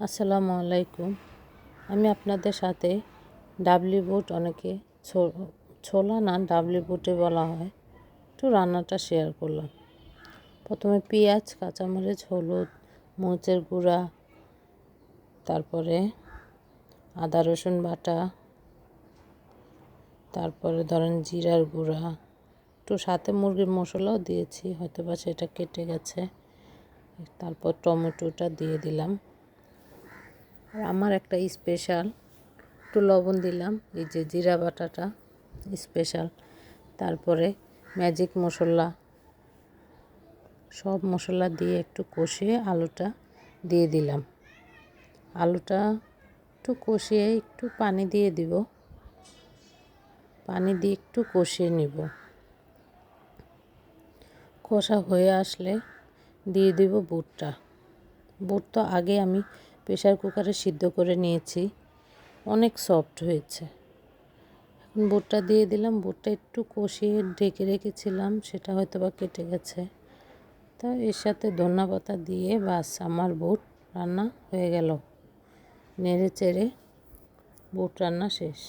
আসসালামু আলাইকুম। আমি আপনাদের সাথে ডাবলি বুট, অনেকে ছোলা না ডাবলি বুটে বলা হয়, একটু রান্নাটা শেয়ার করলাম। প্রথমে পেঁয়াজ, কাঁচামরিচ, হলুদ, মরিচের গুঁড়া, তারপরে আদা রসুন বাটা, তারপরে ধরেন জিরার গুঁড়া, একটু সাথে মুরগির মশলাও দিয়েছি, হয়তো বা সেটা কেটে গেছে। তারপর টমেটোটা দিয়ে দিলাম। আর আমার একটা স্পেশাল একটু লবণ দিলাম, এই যে জিরা বাটাটা স্পেশাল। তারপরে ম্যাজিক মশলা, সব মশলা দিয়ে একটু কষিয়ে আলুটা দিয়ে দিলাম। আলুটা একটু কষিয়ে একটু পানি দিয়ে দিব, পানি দিয়ে একটু কষিয়ে নিব। কষা হয়ে আসলে দিয়ে দিব বুটটা। বুটটা আগে আমি প্রেসার কুকারে সিদ্ধ করে নিয়েছি, অনেক সফট হয়েছে। এখন বুটটা দিয়ে দিলাম। বুটটা একটু কষিয়ে ঢেকে রেখেছিলাম, সেটা হয়তো বা কেটে গেছে। তো এর সাথে ধনেপাতা দিয়ে বাস আমার বুট রান্না হয়ে গেল। নেড়ে চেড়ে বুট রান্না শেষ।